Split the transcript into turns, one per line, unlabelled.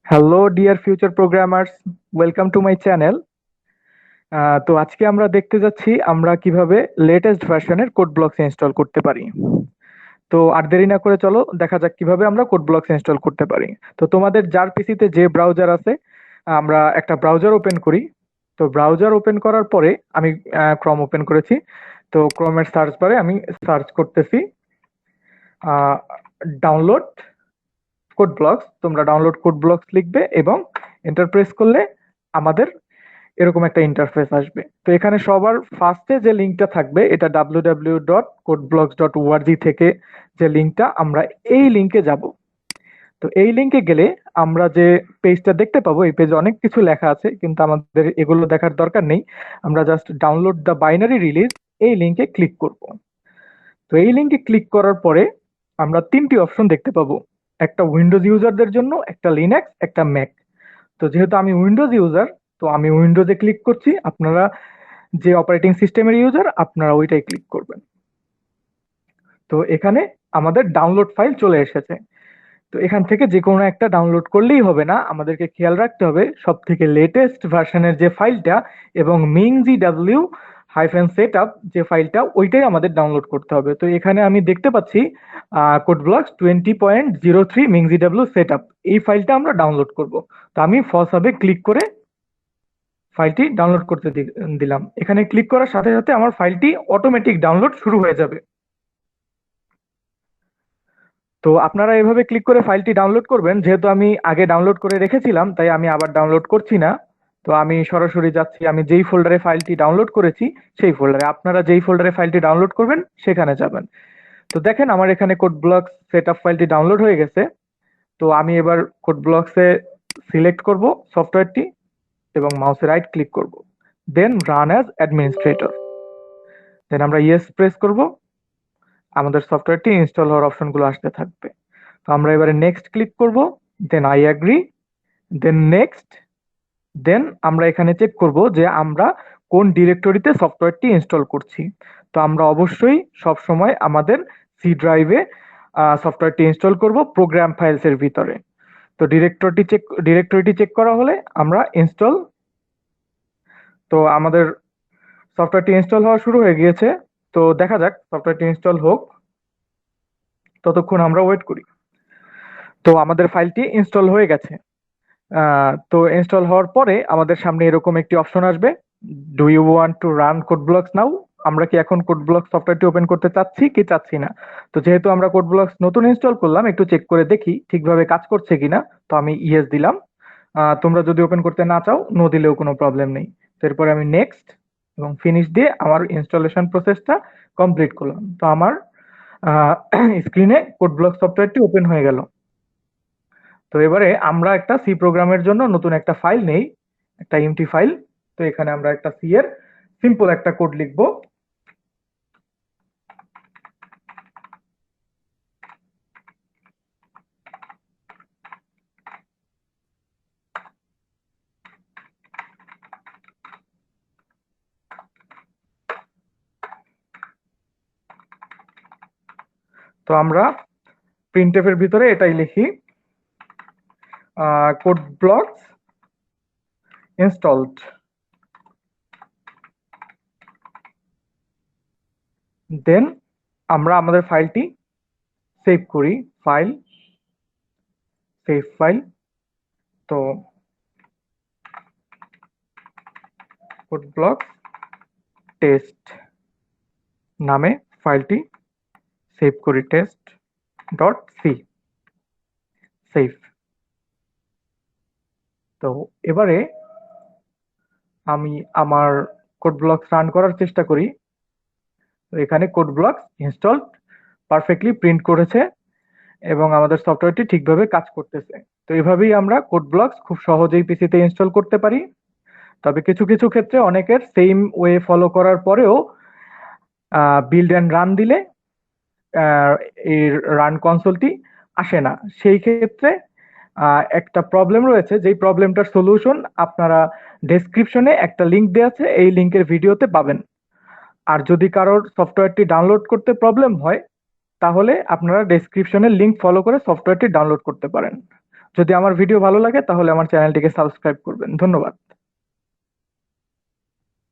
Hello, dear future programmers. Welcome to my channel. তো আজকে আমরা দেখতে যাচ্ছি আমরা কিভাবে লেটেস্ট ভার্সনের কোড ব্লকস ইনস্টল করতে পারি। তো আর দেরি না করে চলো দেখা যাক কিভাবে আমরা কোড ব্লকস ইনস্টল করতে পারি। তো তোমাদের যার পিসিতে যে ব্রাউজার আছে আমরা একটা ব্রাউজার ওপেন করি। তো ব্রাউজার ওপেন করার পরে আমি ক্রোম ওপেন করেছি। তো ক্রোমের সার্চ বারে আমি সার্চ করতেছি ডাউনলোড কোড ব্লকস। তোমরা ডাউনলোড কোড ব্লকস লিখবে এবং এন্টার প্রেস করলে আমাদের এরকম একটা ইন্টারফেস আসবে। তো এখানে সবার ফার্স্টে যে লিঙ্কটা থাকবে এটা www.codeblocks.org থেকে যে লিঙ্কটা আমরা এই লিঙ্কে যাব। তো এই লিঙ্কে গেলে আমরা যে পেজটা দেখতে পাবো এই পেজে অনেক কিছু লেখা আছে কিন্তু আমাদের এগুলো দেখার দরকার নেই। আমরা just download the binary release এই লিঙ্কে ক্লিক করব। তো এই লিঙ্কে ক্লিক করার পরে আমরা তিনটি অপশন দেখতে পাবো, একটা উইন্ডোজ ইউজারদের জন্য, একটা লিনাক্স, একটা ম্যাক। তো যেহেতু আমি উইন্ডোজ ইউজার তো আমি উইন্ডোজে ক্লিক করছি। আপনারা যে অপারেটিং সিস্টেমের ইউজার আপনারা ওইটাই ক্লিক করবেন। তো এখানে আমাদের ডাউনলোড ফাইল চলে এসেছে। তো এখান থেকে যে কোনো একটা ডাউনলোড করলেই হবে না, আমাদেরকে খেয়াল রাখতে হবে সব থেকে লেটেস্ট ভার্সনের যে ফাইলটা এবং মিং সেটআপ যে ফাইলটা ওইটাই আমাদের ডাউনলোড করতে হবে। তো এখানে আমি দেখতে পাচ্ছি কোডব্লকস 20.03 মিং সেটআপ এই ফাইলটা আমরা ডাউনলোড করব। তো আমি ফার্স্ট হাবে ক্লিক করে ফাইলটি ডাউনলোড করতে দিলাম। এখানে ক্লিক করার সাথে সাথে আমার ফাইলটি অটোমেটিক ডাউনলোড শুরু হয়ে যাবে। তো আপনারা এভাবে ক্লিক করে ফাইলটি ডাউনলোড করবেন। যেহেতু আমি আগে ডাউনলোড করে রেখেছিলাম তাই আমি আবার ডাউনলোড করছি না। তো আমি সরাসরি যাচ্ছি আমি যেই ফোল্ডারে ফাইলটি ডাউনলোড করেছি সেই ফোল্ডারে। আপনারা যেই ফোল্ডারে ফাইলটি ডাউনলোড করবেন সেখানে যাবেন। তো দেখেন আমার এখানে কোড ব্লকস সেটআপ ফাইলটি ডাউনলোড হয়ে গেছে। তো আমি এবার কোড ব্লকসে সিলেক্ট করব সফটওয়্যারটি এবং মাউসে রাইট ক্লিক করব, দেন রান অ্যাজ অ্যাডমিনিস্ট্রেটর। দেন আমরা ইয়েস প্রেস করব। আমাদের সফটওয়্যারটি ইনস্টল হওয়ার অপশনগুলো আসতে থাকবে। তো আমরা এবারে নেক্সট ক্লিক করব, then I agree, then next. Then আমরা এখানে চেক করব যে আমরা কোন ডিরেক্টরিতে সফটওয়্যারটি ইনস্টল করছি। তো আমরা অবশ্যই সব সময় আমাদের সি ড্রাইভে সফটওয়্যারটি ইনস্টল করব প্রোগ্রাম ফাইলস এর ভিতরে। তো ডিরেক্টরিটি চেক করা হলে আমরা ইনস্টল। তো আমাদের সফটওয়্যারটি ইনস্টল হওয়া শুরু হয়ে গিয়েছে। তো দেখা যাক সফটওয়্যারটি ইনস্টল হোক, ততক্ষণ আমরা ওয়েট করি। তো আমাদের ফাইলটি ইনস্টল হয়ে গেছে। তো ইনস্টল হওয়ার পরে আমাদের সামনে এরকম একটি অপশন আসবে, do you want to run code blocks now. আমরা কি এখন কোড ব্লকস সফটওয়্যারটি ওপেন করতে চাচ্ছি কি চাচ্ছি না। তো যেহেতু আমরা কোড ব্লকস নতুন ইনস্টল করলাম একটু চেক করে দেখি ঠিকভাবে কাজ করছে কিনা। তো আমি ইয়েস দিলাম। তোমরা যদি ওপেন করতে না চাও নো দিলেও কোনো প্রবলেম নেই। এরপরে আমি নেক্সট এবং ফিনিশ দিয়ে আমার ইনস্টলেশন প্রসেসটা কমপ্লিট করলাম। তো আমার স্ক্রিনে কোড ব্লক সফটওয়্যারটি ওপেন হয়ে গেল। তো এবারে আমরা একটা সি প্রোগ্রামের জন্য নতুন একটা ফাইল নেই, একটা এমটি ফাইল। তো এখানে আমরা একটা সি এর সিম্পল একটা কোড লিখব। তো আমরা প্রিন্টএফ এর ভিতরে এটাই লিখি, কোড ব্লকস ইনস্টলড। দেন আমরা আমাদের ফাইলটি সেভ করি, ফাইল সেভ ফাইল। তো কোড ব্লকস টেস্ট নামে ফাইলটি সেভ করি, টেস্ট ডট সি, সেভ। তো এবারে আমি আমার কোড ব্লকস রান করার চেষ্টা করি। তো এখানে code blocks install perfectly print করেছে এবং আমাদের সফটওয়্যারটি ঠিকভাবে কাজ করতেছে। তো এভাবেই আমরা কোড ব্লকস খুব সহজেই পিসিতে ইনস্টল করতে পারি। তবে কিছু কিছু ক্ষেত্রে অনেকের সেম ওয়ে ফলো করার পরেও বিল্ড অ্যান্ড রান দিলে এই রান কনসোলটি আসে না। সেই ক্ষেত্রে একটা প্রবলেম রয়েছে, যেই প্রবলেমটার সলিউশন আপনারা ডেসক্রিপশনে একটা লিঙ্ক দেওয়া আছে, এই লিঙ্কের ভিডিওতে পাবেন। আর যদি কারোর সফটওয়্যারটি ডাউনলোড করতে প্রবলেম হয় তাহলে আপনারা ডেসক্রিপশনের লিঙ্ক ফলো করে সফটওয়্যারটি ডাউনলোড করতে পারেন। যদি আমার ভিডিও ভালো লাগে তাহলে আমার চ্যানেলটিকে সাবস্ক্রাইব করবেন। ধন্যবাদ।